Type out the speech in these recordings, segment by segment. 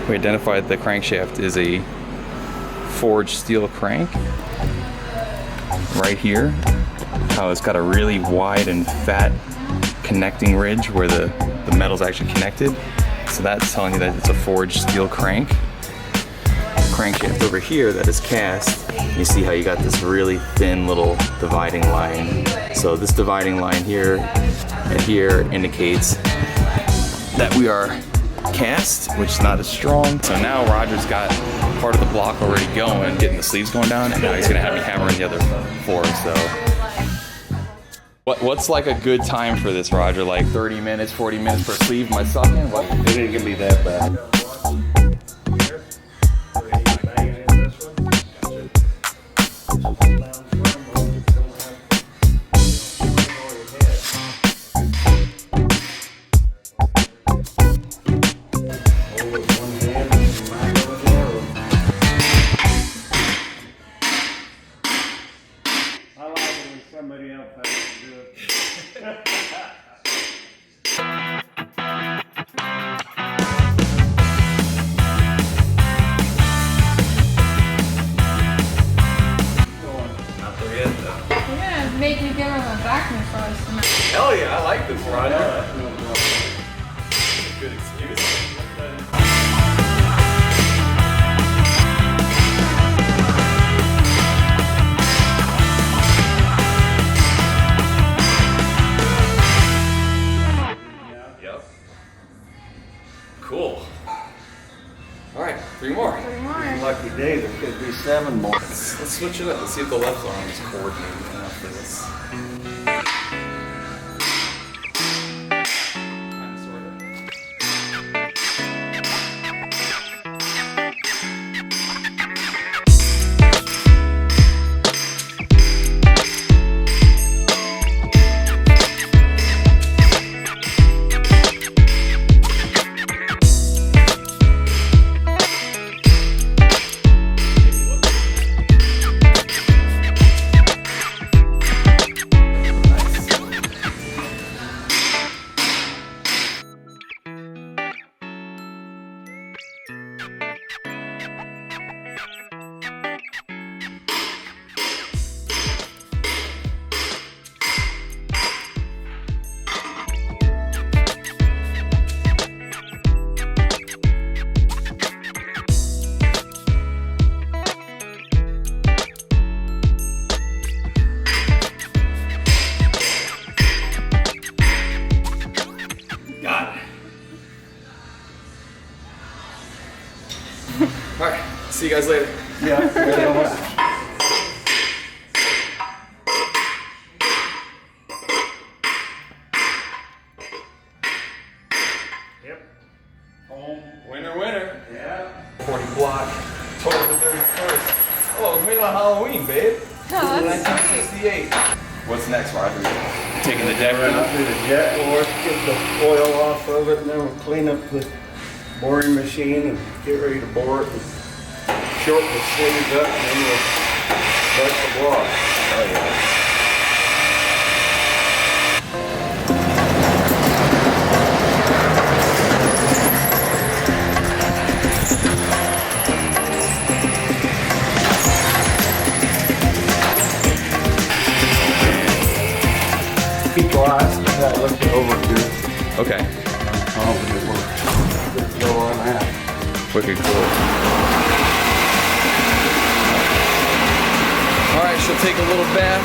We identified the crankshaft is a forged steel crank. Right here, how it's got a really wide and fat connecting ridge where the metal's actually connected. So that's telling you that it's a forged steel crank. Crankshaft over here that is cast. You see how you got this really thin little dividing line. So this dividing line here and here indicates that we are cast, which is not as strong. So now Roger's got part of the block already going, getting the sleeves going down, and now he's gonna have me hammer in the other 4. So what's like a good time for this, Roger? Like 30 minutes, 40 minutes per sleeve? Am I sucking? What? It ain't gonna be that bad. Somebody else has to do it. Not there yet, though. You're gonna make me give him a back massage tonight. Hell yeah, I like this, Roger. Good excuse. Cool. All right, 3 more. 3 more. Lucky day, there could be 7 more. Let's switch it up. Let's see if the left arm is coordinated enough for this. All right, see you guys later. Yeah. Yep. Home. Winner. Yeah. 40 block, total the 31st. Oh, it was made on Halloween, babe. Oh, that's sweet. 1968. What's next, Roger? Taking the deck Run up out? through the jet, we'll get the oil off of it, and then we'll clean up the boring machine and get ready to bore it and shorten the sleeves up, and then we'll start the block. Oh, yeah. Glass, that looks over good. Okay. Confident we'll go on that. Wicked cool. All right, she'll take a little bath.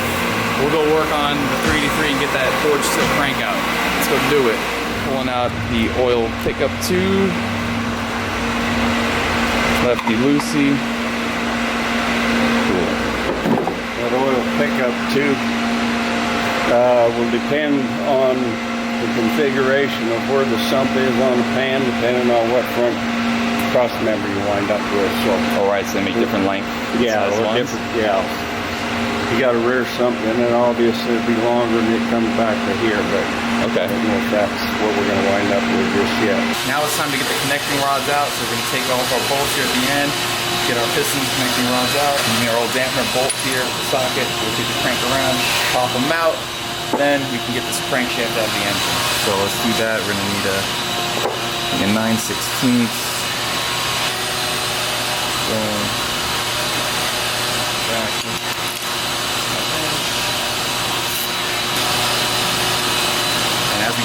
We'll go work on the 383 and get that forged steel crank out. Let's go do it. Pulling out the oil pickup tube. Lefty loosey. Cool. That oil pickup tube will depend on the configuration of where the sump is on the pan, depending on what front cross member you wind up with. So, All right, so they make different length. yeah, size ones? different. Yeah, you got a rear sump, and then obviously it'll be longer, and it comes back to here. But Okay. I don't know if that's what we're going to wind up with just yet. Now it's time to get the connecting rods out. So we're going to take off our bolts here at the end, get our pistons connecting rods out, and our old dampener bolts here with the socket. We'll take the crank around, pop them out. Then we can get this crankshaft out of the engine. So let's do that. We're going to need a 9/16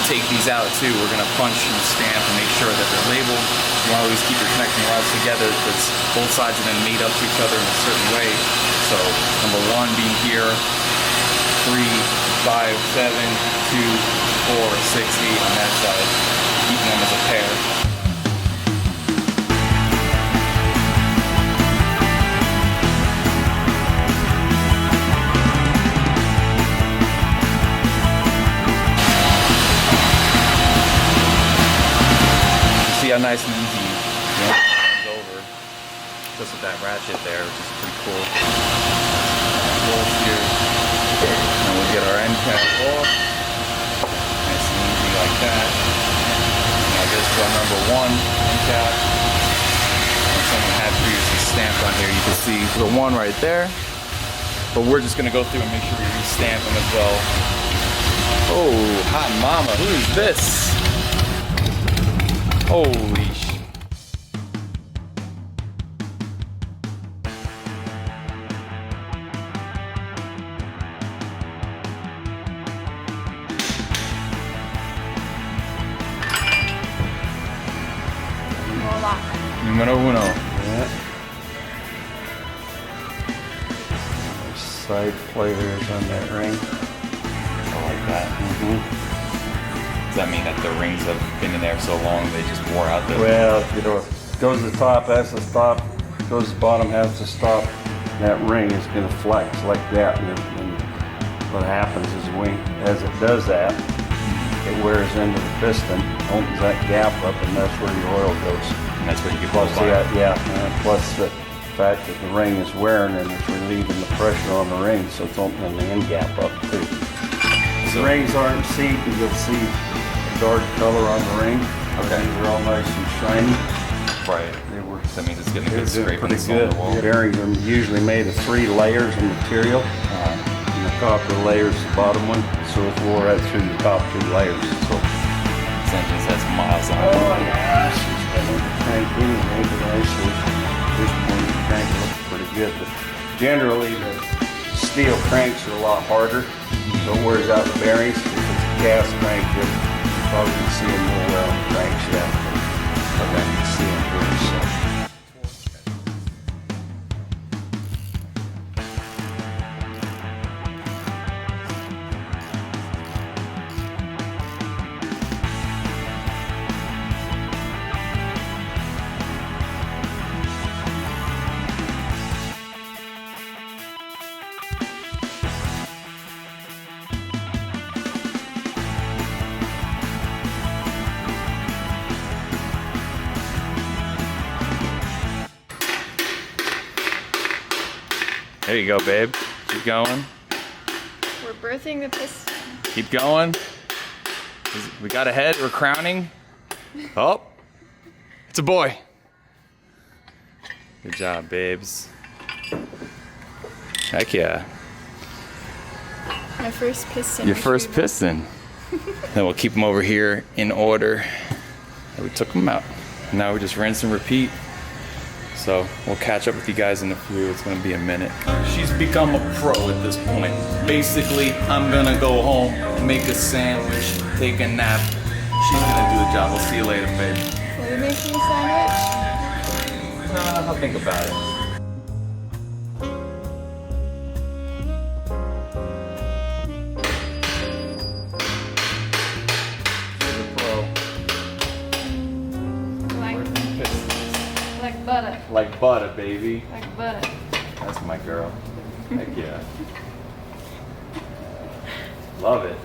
take these out too. We're gonna punch and stamp and make sure that they're labeled. You wanna always keep your connecting rods together because both sides are then made up to each other in a certain way. So number 1 being here, 3, 5, 7, 2, 4, 6, 8 on that side, keeping them as a pair. See how nice and easy, you know, it comes over just with that ratchet there, which is pretty cool. Bolt here, and we get our end cap off, nice and easy like that. Now this is our number 1 end cap. And someone had previously stamped on here. You can see the 1 right there, but we're just gonna go through and make sure we re-stamp them as well. Oh, hot mama, who is this? Holy sh... Voila. Numero 1. Yeah. Side players on that ring. I like that. Does that mean that the rings have been in there so long they just wore out the... Well, you know, goes to the top, has to stop. Goes to the bottom, has to stop. That ring is going to flex like that, and what happens is as it does that, it wears into the piston, opens that gap up, and that's where your oil goes. And that's what you can Plus, pull by. plus the fact that the ring is wearing and it's relieving the pressure on the ring, so it's opening the end gap up too. So, The rings aren't seat, and you'll see a dark color on the ring. Okay. These are all nice and shiny. right. They were That means it's getting a they're good scrape on the pretty good. cylinder wall. Bearings are usually made of 3 layers of material. And the copper layer's the bottom one, so it's wore right through the top 2 layers. So, This engine has miles on it. yeah, she's got a crank anyway, but actually, this one the crank looks pretty good. But generally, the steel cranks are a lot harder, so it wears out the bearings. If it's a cast crank, you'll probably see them more well in the crankshaft. Okay, you can see them here, so. There you go, babe. Keep going. We're birthing the piston. Keep going. We got a head. We're crowning. Oh, it's a boy. Good job, babes. Heck yeah. My first piston. Your first retrieval. piston. Then we'll keep them over here in order. And we took them out. Now we just rinse and repeat. So we'll catch up with you guys in a few. It's gonna be a minute. She's become a pro at this point. Basically, I'm gonna go home, make a sandwich, take a nap. She's gonna do the job. We'll see you later, babe. Will you make me a sandwich? I'll think about it. Like butter. Like butter, baby. Like butter. That's my girl. Heck yeah. Love it.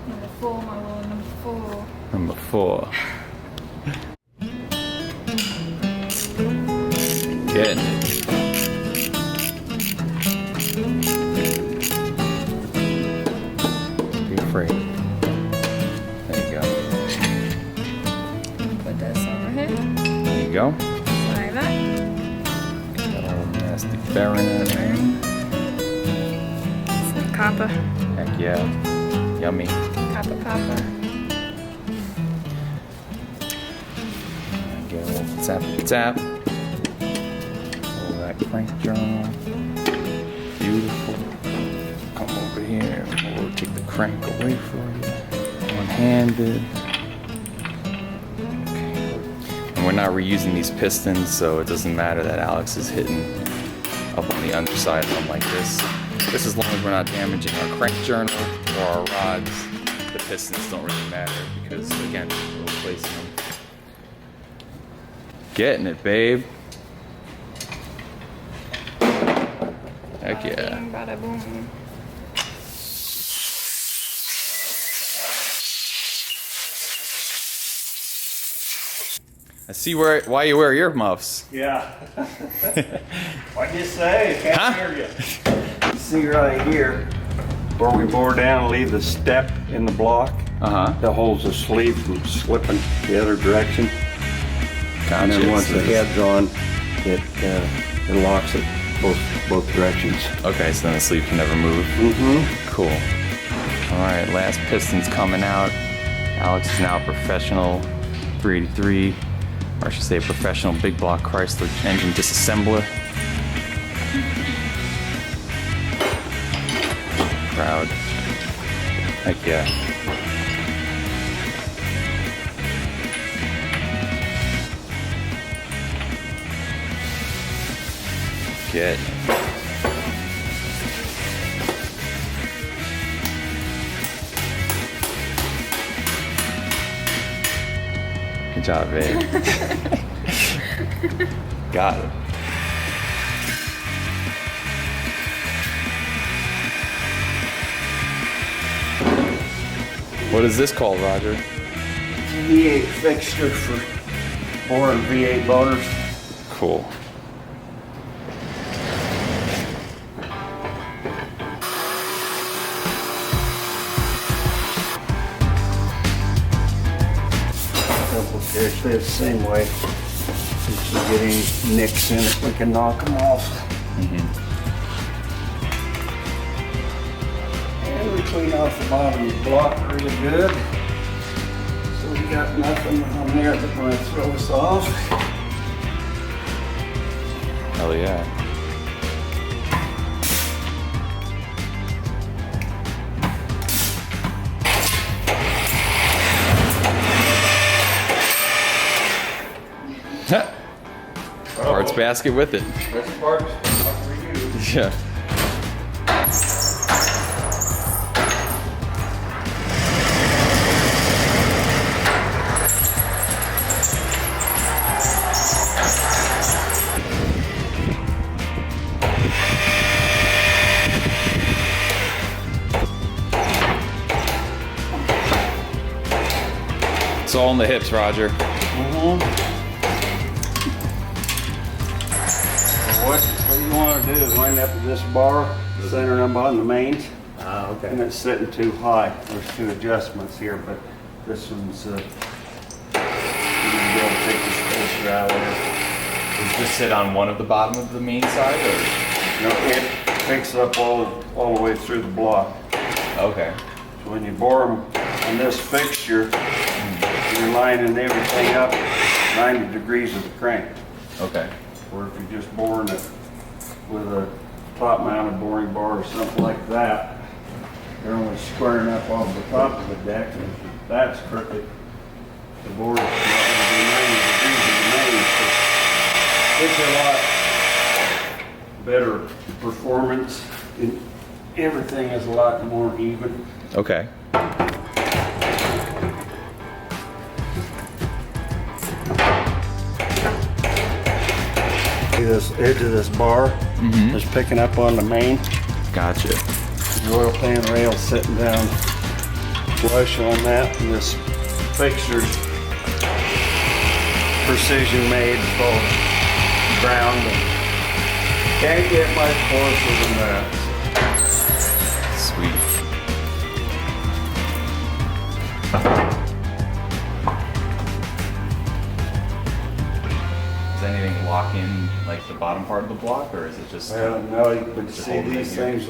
Number 4, my lord. Number 4. Number 4. Getting it. Be free. There you go. Put this over here. There you go. Like that. Got all the nasty bearing in there. Some copper. Heck yeah. Yummy. Copper. Get a little tap. Pull that crank drum. Beautiful. here. We'll rotate the crank away for you. One-handed. Okay. And we're not reusing these pistons, so it doesn't matter that Alex is hitting up on the underside of them like this. Just as long as we're not damaging our crank journal or our rods, the pistons don't really matter because, again, we're replacing them. Getting it, babe. Heck yeah. Bada bing, bada boom. I see why you wear earmuffs. Yeah. What'd you say? Can't Huh? hear you. See right here where we bore down and leave the step in the block that holds the sleeve from slipping the other direction. And then once the head's on, it locks it both directions. Okay, so then the sleeve can never move. Mm-hmm. Cool. All right, last piston's coming out. Alex is now a professional 383, or I should say a professional big block Chrysler engine disassembler. Proud. Heck yeah. Get. Good job, babe. Got it. What is this called, Roger? V8 fixture for boring V8 motors. Cool. Okay, stay the same way. If you get any nicks in it, we can knock them off. And we clean off the bottom of the block really good. So we got nothing on there that might throw us off. Hell yeah. Parts basket with it. This part's not for you. Yeah. It's all in the hips, Roger. What you want to do is line up with this bar, center up on the mains. Okay. And it's sitting too high. There's two adjustments here, but this one's, you can be able to take this spacer out of there. Does this sit on one of the bottom of the main side, or? No, it picks up all the way through the block. Okay. So when you bore them on this fixture, you're lining everything up 90 degrees of the crank. Okay. Or if you're just boring it with a top mounted boring bar or something like that, they're only squaring up off the top of the deck, and if that's crooked, the board's not going to be 90 degrees in the main. So it's a lot better performance, and everything is a lot more even. Okay. See this edge of this bar is picking up on the main. Gotcha. The oil pan rail sitting down flush on that, and this fixture's precision made, both ground. Can't get much closer than that. Sweet. Does anything lock in like the bottom part of the block, or is it just? Well, now you can Just see hold it these in here. things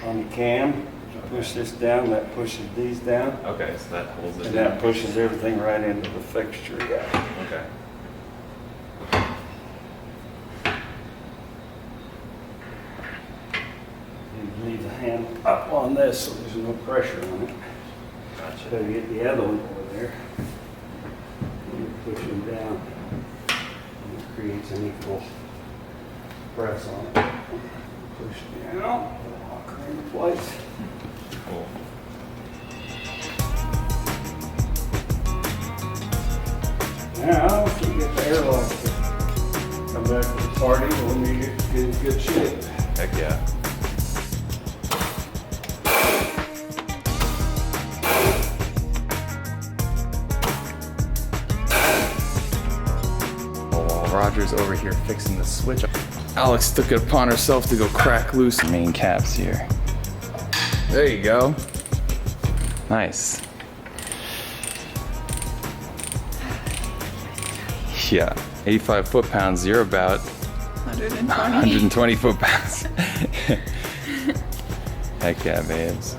on the cam. You push this down, that pushes these down, Okay, so that holds it. and that pushes everything right into the fixture. Yeah. Okay. You on this, so there's no pressure on it. Gotcha. Gotta get the other one over there. And you push them down. And it creates an equal press on it. Push down, lock her in place. Cool. Now, if we get the airlock to come back to the party, we'll need it to get in good shape. Heck yeah. While Roger's over here fixing the switch, Alex took it upon herself to go crack loose the main caps here. There you go. Nice. Yeah, 85 foot-pounds, you're about 120 foot-pounds. Heck yeah, babes.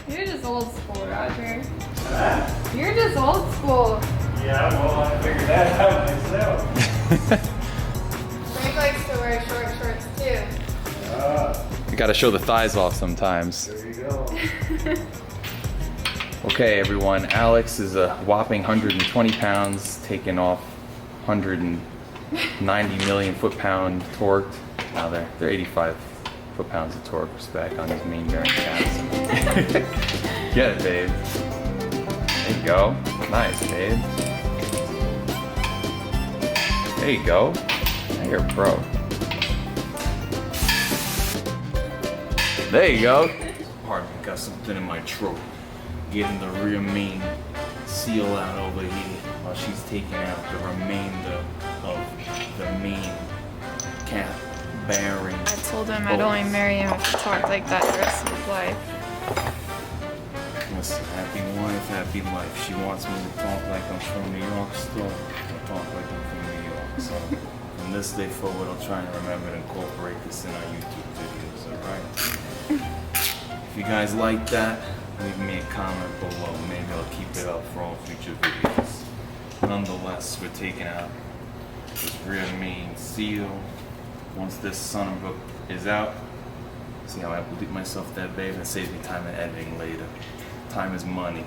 You're just old school, Roger. You're just old school. Yeah, well, I figured that out myself. Frank likes to wear short shorts too. You gotta show the thighs off sometimes. There you go. Okay, everyone, Alex is a whopping 120 pounds, taking off 190 million foot-pound torqued. Now they're 85 foot-pounds of torque back on his main bearing caps. Get it, babe. There you go. Nice, babe. There you go. Now you're a pro. There you go. Pardon me, got something in my throat. Getting the rear main seal out over here while she's taking out the remainder of the main cap bearing. I told him I'd only marry him if he talked like that the rest of his life. Listen, happy wife, happy life. She wants me to talk like I'm from New York, still I talk like I'm from New York. So from this day forward, I'll try and remember to incorporate this in our YouTube videos, alright? If you guys like that, leave me a comment below. Maybe I'll keep it up for all future videos. Nonetheless, we're taking out this rear main seal. Once this son of a is out, see how I bleep myself that, babe? That saves me time in editing later. Time is money.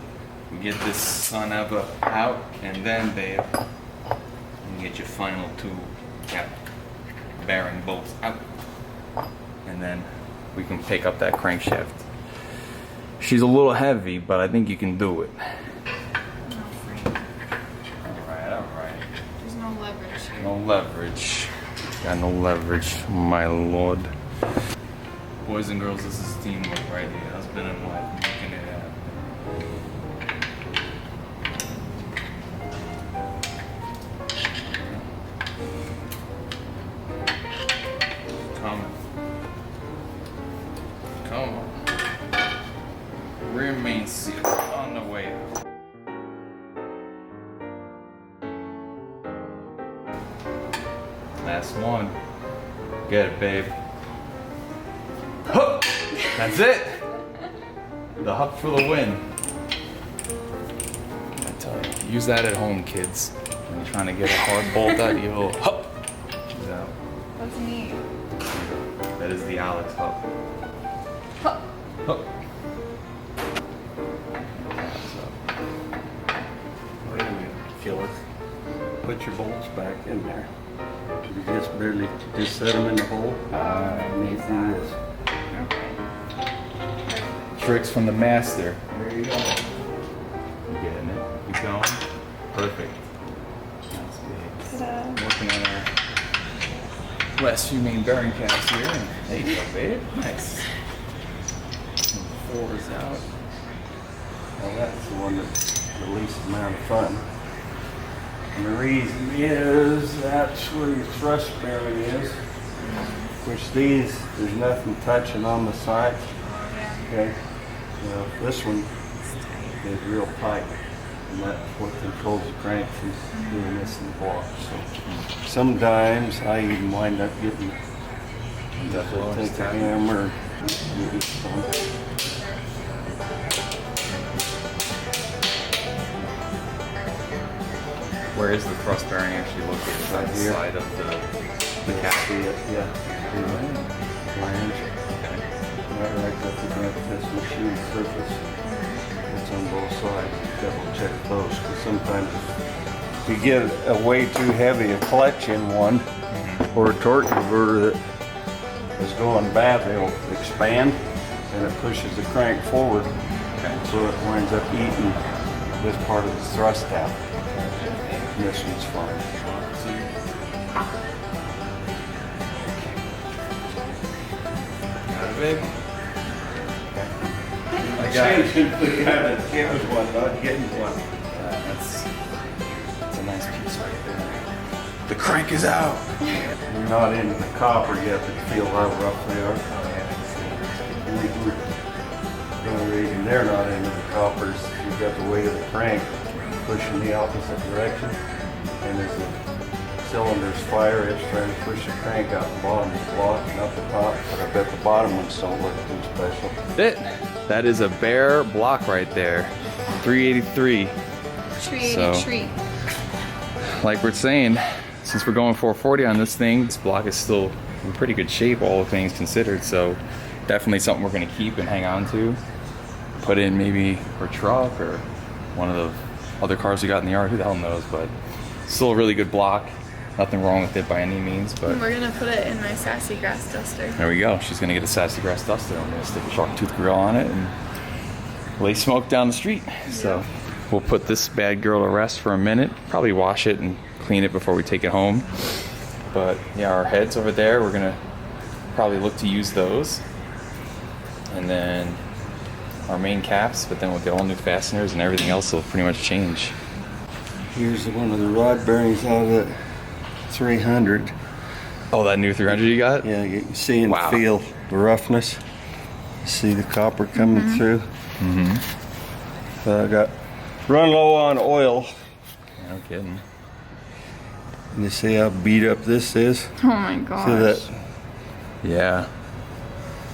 We get this son of a out, and then, babe, you get your final two cap bearing bolts out. And then we can pick up that crankshaft. She's a little heavy, but I think you can do it. Alright. There's no leverage here. No leverage. Got no leverage, my lord. Boys and girls, this is teamwork right here. Husband and wife making it happen. Come on. Rear main seal on the way out. Last one. Get it, babe. Hup! That's it! The hup for the win. I tell you, use that at home, kids. When you're trying to get a hard bolt out, you go hup! Yeah. That's neat. That is the Alex hup. Huh. Hup. Wait a minute, feel it. Put your bolts back in there. You just barely set them in the hole. Need to do this. Tricks from the master. There you go. You getting it? Keep going. Perfect. That's good. Ta-da. Working on our last few main bearing caps here. And there you go, babe. Nice. And the 4 is out. Well, that's the one that's the least amount of fun. And the reason is that's where your thrust bearing is. Which these, there's nothing touching on the sides. Okay. Well, this one is real tight. And that's what controls the crank from doing this in the block. So sometimes I even wind up getting the take a hammer. Where is the thrust bearing actually located? Right On the here. side of the cap. Yeah. Okay. right up against this machine surface. It's on both sides. Double check those, because sometimes if you get a way too heavy a clutch in one, or a torque converter that is going bad, they'll expand and it pushes the crank forward. Okay. So it winds up eating this part of the thrust out. And this one's fine. Got it, babe? I got Same it. to the guy that gives one, not getting one. That's a nice piece right there. The crank is out. We're not into the copper yet, but feel how rough they are. The only reason they're not into the coppers, you've got the weight of the crank pushing the opposite direction, and as the cylinders fire, it's trying to push the crank out the bottom of the block and up the top, but I bet the bottom ones don't look too special. That is a bare block right there. 383. So- Tree. Like we're saying, since we're going 440 on this thing, this block is still in pretty good shape, all things considered. So definitely something we're gonna keep and hang on to. Put in maybe for truck or one of the other cars we got in the yard, who the hell knows, but still a really good block. Nothing wrong with it by any means, but We're gonna put it in my sassy grass duster. there we go. She's gonna get a sassy grass duster. I'm gonna stick a shark tooth grill on it and lay smoke down the street. So we'll put this bad girl to rest for a minute. Probably wash it and clean it before we take it home. But yeah, our heads over there, we're gonna probably look to use those. And then our main caps, but then we'll get all new fasteners and everything else will pretty much change. Here's one of the rod bearings out of that 300. Oh, that new 300 you got? Yeah, you can see and Wow. feel the roughness. See the copper coming through. So I got run low on oil. No kidding. And you see how beat up this is? Oh my gosh. So that Yeah.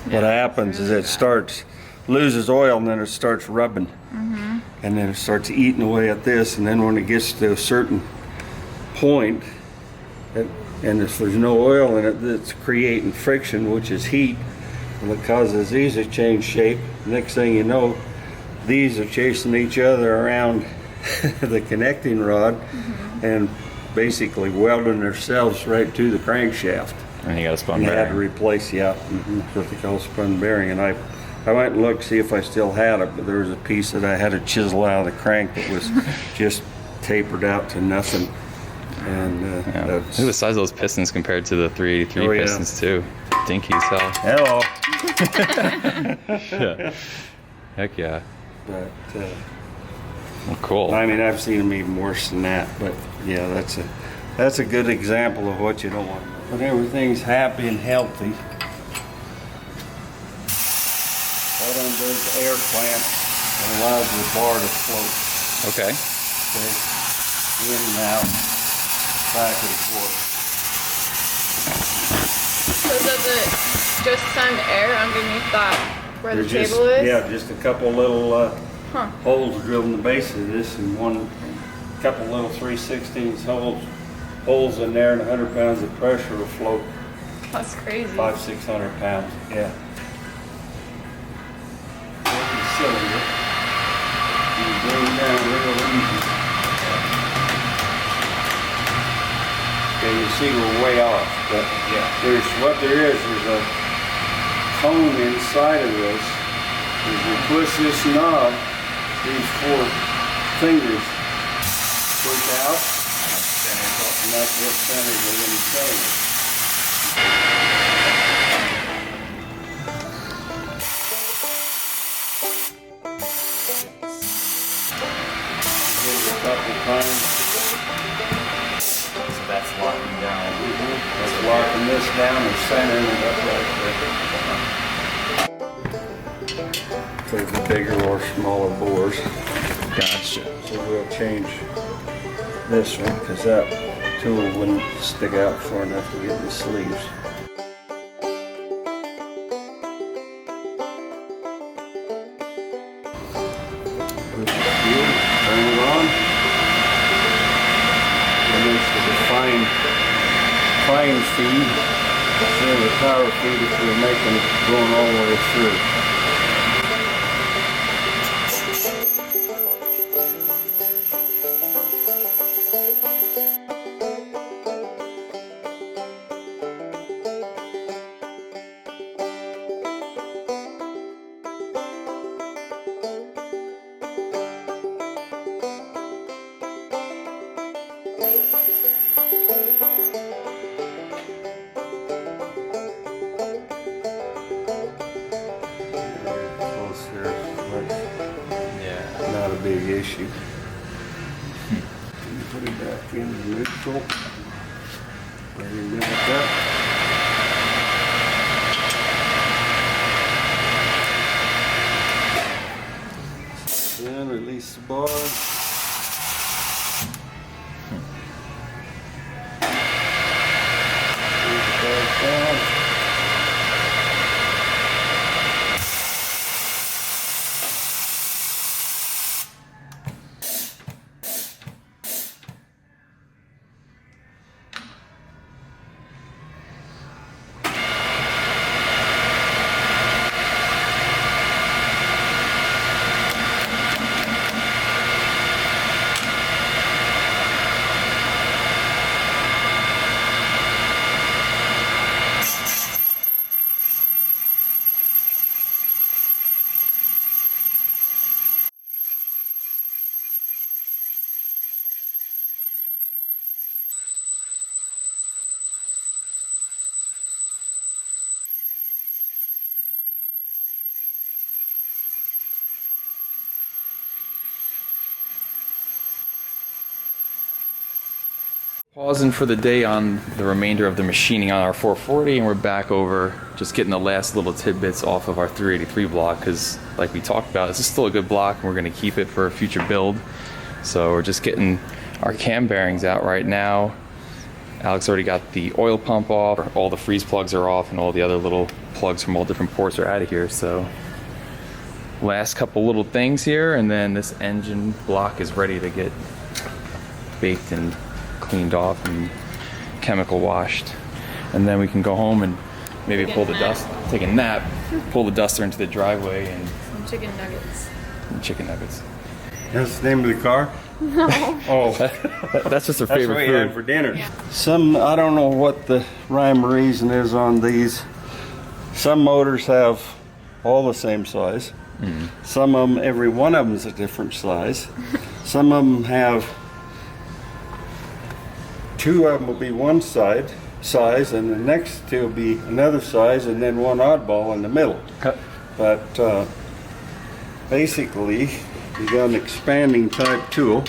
what happens is it starts loses oil and then it starts rubbing. And then it starts eating away at this, and then when it gets to a certain point, and if there's no oil in it, it's creating friction, which is heat, and it causes these to change shape. Next thing you know, these are chasing each other around the connecting rod and basically welding themselves right to the crankshaft. And you got a spun And they had to bearing. replace, what they call spun bearing. And I went and looked to see if I still had it, but there was a piece that I had to chisel out of the crank that was just tapered out to nothing. And Yeah. that's... Look at the size of those pistons compared to the 383 Oh, yeah. pistons too. Dinky as hell. Hello. Yeah. Heck yeah. But, Well, cool. I mean, I've seen them even worse than that. But yeah, that's a good example of what you don't want. But everything's happy and healthy. That undoes the air clamp and allows the bar to float. Okay. Okay, in and out, back and forth. So does it just send air underneath that where the There's table is? Yeah, just a couple little Huh. holes drilled in the base of this, and couple little 3/16 holes in there, and 100 pounds of pressure will float That's crazy. 500-600 pounds. Yeah. Working cylinder. You bring it down real easy. Okay, you see we're way off, but there's there's a cone inside of this. As you twist this knob, these 4 fingers push out, and that's what centers it in the cylinder. Give it a couple times. So that's locking down. That's locking this down and centering it up right there. For the bigger or smaller bores. Gotcha. So we'll change this one because that tool wouldn't stick out far enough to get in the sleeves. Turn it on. And this is a fine feed. See the power feed if we're making it going all the way through. Not a big issue. Put it back in the neutral. Bring it back up. Then release the bar. Move the bar down. Pausing for the day on the remainder of the machining on our 440, and we're back over just getting the last little tidbits off of our 383 block, because like we talked about, this is still a good block and we're going to keep it for a future build. So we're just getting our cam bearings out right now. Alex already got the oil pump off, all the freeze plugs are off, and all the other little plugs from all different ports are out of here. So last couple little things here, and then this engine block is ready to get baked and cleaned off and chemical washed, and then we can go home and maybe pull the dust, take a nap, pull the duster into the driveway, and Some chicken nuggets. chicken nuggets. That's the name of the car? No. Oh, That's just our that's favorite what we had food. for dinner. Yeah. Some, I don't know what the rhyme or reason is on these. Some motors have all the same size. Some of them, every one of them is a different size. Some of them have, two of them will be one size, and the next two will be another size, and then one oddball in the middle. But basically, you got an expanding type tool.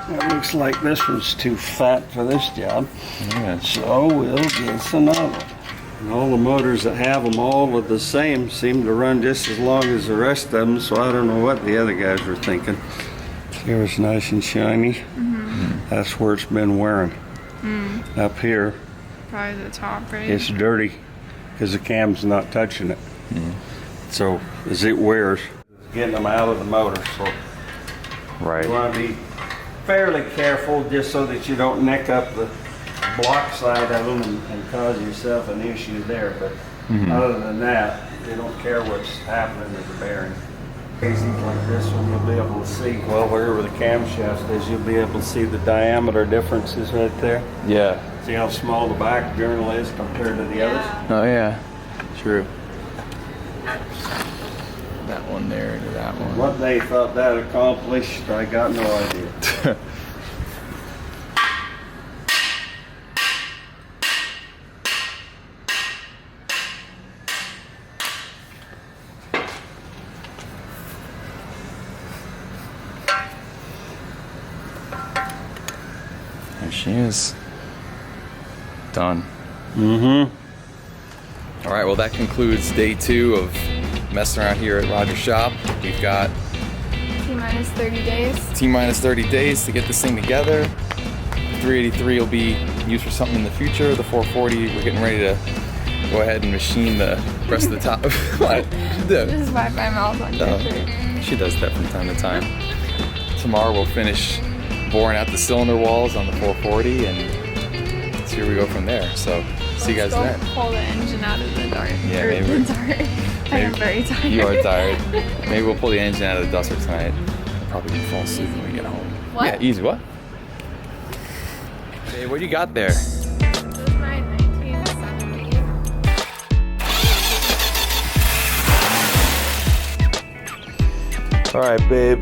It looks like this one's too fat for this job, Yeah. so we'll get another one. And all the motors that have them all are the same seem to run just as long as the rest of them, so I don't know what the other guys were thinking. Here it's nice and shiny. That's where it's been wearing. Up here, Probably the top, right? it's dirty because the cam's not touching it. So as it wears, it's getting them out of the motor. So you Right. want to be fairly careful just so that you don't neck up the block side of them and cause yourself an issue there. But other than that, they don't care what's happening with the bearing. Cases like this one, you'll be able to see, well, wherever the camshaft is, you'll be able to see the diameter differences right there. Yeah. See how small the back journal is compared to the others? Oh yeah. True. That one there to that one. What they thought that accomplished, I got no idea. There she is. Done. All right, well that concludes day 2 of messing around here at Roger's shop. We've got T-minus 30 days. T-minus 30 days to get this thing together. 383 will be used for something in the future. The 440, we're getting ready to go ahead and machine the rest of the top. What? Just wipe my mouth on your shirt. She does that from time to time. Tomorrow we'll finish boring out the cylinder walls on the 440 and see where we go from there. So see you guys Let's then. go pull the engine out of the dart. Yeah, Or maybe the we- dart. I am very tired. You are tired. Maybe we'll pull the engine out of the duster tonight. Probably gonna fall asleep when we get home. What? Yeah, easy. What? Hey, what do you got there? This is my 1970. All right, babe.